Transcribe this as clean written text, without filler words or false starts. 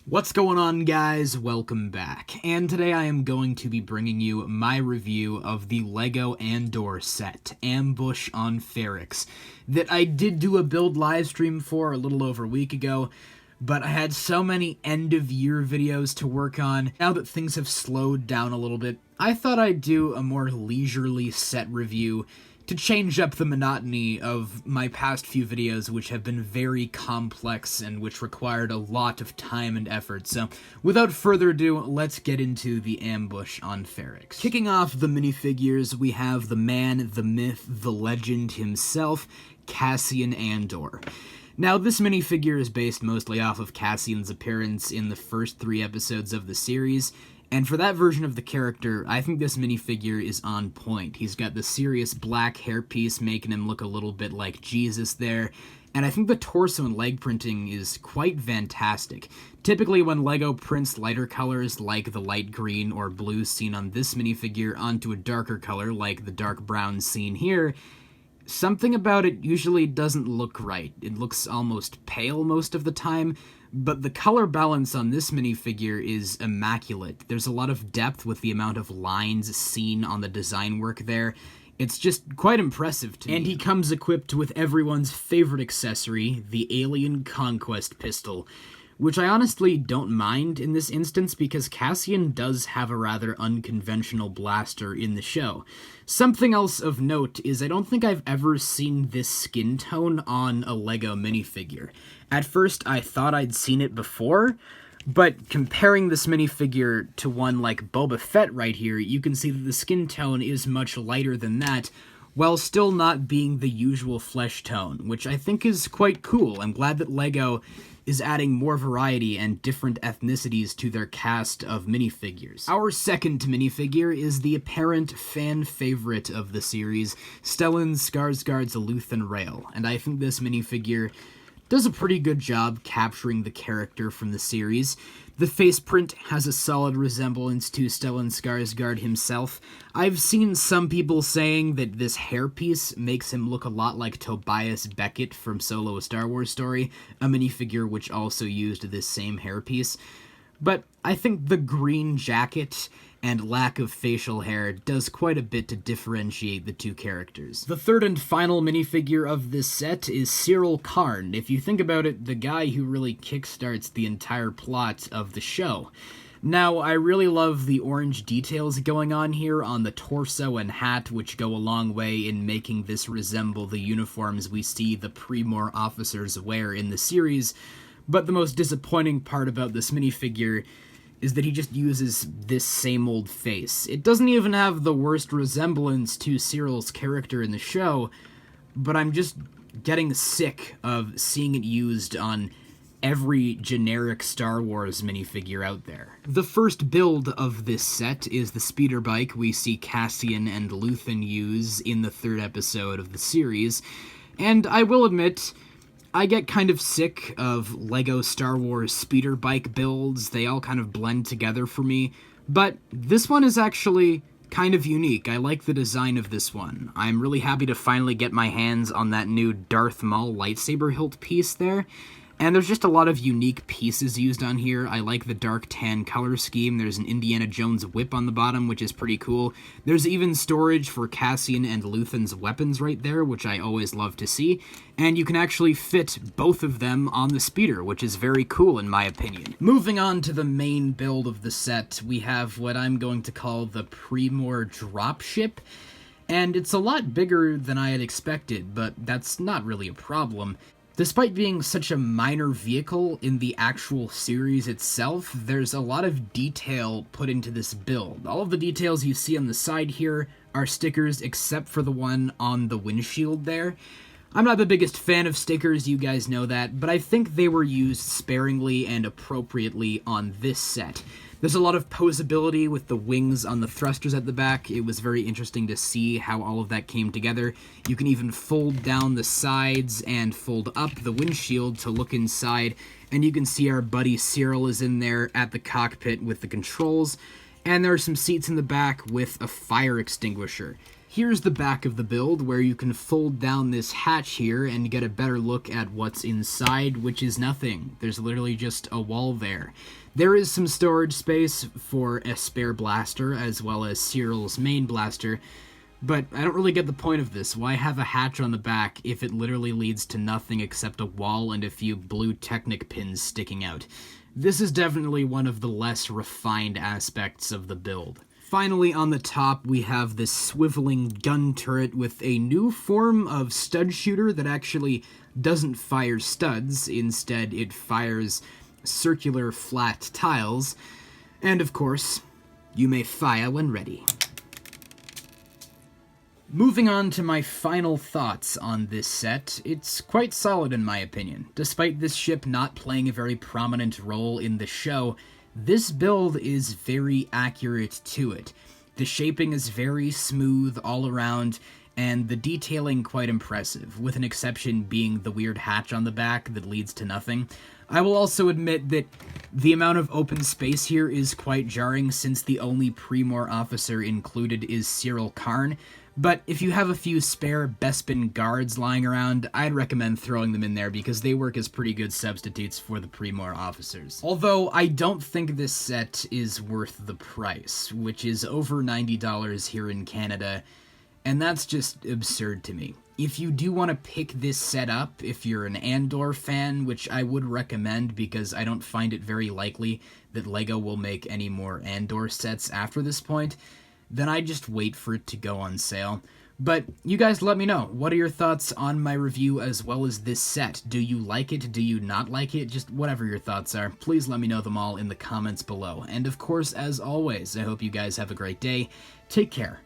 What's going on, guys? Welcome back. And today I am going to be bringing you my review of the LEGO Andor set, Ambush on Ferrix, that I did do a build livestream for a little over a week ago, but I had so many end-of-year videos to work on. Now that things have slowed down a little bit, I thought I'd do a more leisurely set review to change up the monotony of my past few videos, which have been very complex and which required a lot of time and effort. So, without further ado, let's get into the Ambush on Ferrix. Kicking off the minifigures, we have the man, the myth, the legend himself, Cassian Andor. Now, this minifigure is based mostly off of Cassian's appearance in the first 3 episodes of the series, and for that version of the character, I think this minifigure is on point. He's got the serious black hairpiece making him look a little bit like Jesus there, and I think the torso and leg printing is quite fantastic. Typically when LEGO prints lighter colors like the light green or blue seen on this minifigure onto a darker color like the dark brown seen here, something about it usually doesn't look right. It looks almost pale most of the time, but the color balance on this minifigure is immaculate. There's a lot of depth with the amount of lines seen on the design work there. It's just quite impressive to me. And he comes equipped with everyone's favorite accessory, the Alien Conquest pistol, which I honestly don't mind in this instance because Cassian does have a rather unconventional blaster in the show. Something else of note is I don't think I've ever seen this skin tone on a LEGO minifigure. At first I thought I'd seen it before, but comparing this minifigure to one like Boba Fett right here, you can see that the skin tone is much lighter than that, while still not being the usual flesh tone, which I think is quite cool. I'm glad that LEGO is adding more variety and different ethnicities to their cast of minifigures. Our second minifigure is the apparent fan favorite of the series, Stellan Skarsgård's Luthen Rail, and I think this minifigure does a pretty good job capturing the character from the series. The face print has a solid resemblance to Stellan Skarsgård himself. I've seen some people saying that this hairpiece makes him look a lot like Tobias Beckett from Solo: A Star Wars Story, a minifigure which also used this same hairpiece. But I think the green jacket and lack of facial hair does quite a bit to differentiate the two characters. The third and final minifigure of this set is Cyril Karn. If you think about it, the guy who really kickstarts the entire plot of the show. Now, I really love the orange details going on here on the torso and hat, which go a long way in making this resemble the uniforms we see the Primor officers wear in the series, but the most disappointing part about this minifigure is that he just uses this same old face. It doesn't even have the worst resemblance to Cyril's character in the show, but I'm just getting sick of seeing it used on every generic Star Wars minifigure out there. The first build of this set is the speeder bike we see Cassian and Luthen use in the 3rd episode of the series, and I will admit, I get kind of sick of LEGO Star Wars speeder bike builds. They all kind of blend together for me, but this one is actually kind of unique. I like the design of this one. I'm really happy to finally get my hands on that new Darth Maul lightsaber hilt piece there. And there's just a lot of unique pieces used on here. I like the dark tan color scheme. There's an Indiana Jones whip on the bottom, which is pretty cool. There's even storage for Cassian and Luthen's weapons right there, which I always love to see. And you can actually fit both of them on the speeder, which is very cool in my opinion. Moving on to the main build of the set, we have what I'm going to call the Primor dropship. And it's a lot bigger than I had expected, but that's not really a problem. Despite being such a minor vehicle in the actual series itself, there's a lot of detail put into this build. All of the details you see on the side here are stickers except for the one on the windshield there. I'm not the biggest fan of stickers, you guys know that, but I think they were used sparingly and appropriately on this set. There's a lot of posability with the wings on the thrusters at the back. It was very interesting to see how all of that came together. You can even fold down the sides and fold up the windshield to look inside, and you can see our buddy Cyril is in there at the cockpit with the controls, and there are some seats in the back with a fire extinguisher. Here's the back of the build, where you can fold down this hatch here and get a better look at what's inside, which is nothing. There's literally just a wall there. There is some storage space for a spare blaster, as well as Cyril's main blaster, but I don't really get the point of this. Why have a hatch on the back if it literally leads to nothing except a wall and a few blue Technic pins sticking out? This is definitely one of the less refined aspects of the build. Finally, on the top, we have this swiveling gun turret with a new form of stud shooter that actually doesn't fire studs. Instead, it fires circular flat tiles. And of course, you may fire when ready. Moving on to my final thoughts on this set, it's quite solid in my opinion. Despite this ship not playing a very prominent role in the show, this build is very accurate to it. The shaping is very smooth all around, and the detailing quite impressive, with an exception being the weird hatch on the back that leads to nothing. I will also admit that the amount of open space here is quite jarring, since the only Primor officer included is Cyril Karn, but if you have a few spare Bespin guards lying around, I'd recommend throwing them in there because they work as pretty good substitutes for the Primor officers. Although, I don't think this set is worth the price, which is over $90 here in Canada, and that's just absurd to me. If you do want to pick this set up, if you're an Andor fan, which I would recommend because I don't find it very likely that LEGO will make any more Andor sets after this point, then I'd just wait for it to go on sale. But you guys let me know. What are your thoughts on my review as well as this set? Do you like it? Do you not like it? Just whatever your thoughts are, please let me know them all in the comments below. And of course, as always, I hope you guys have a great day. Take care.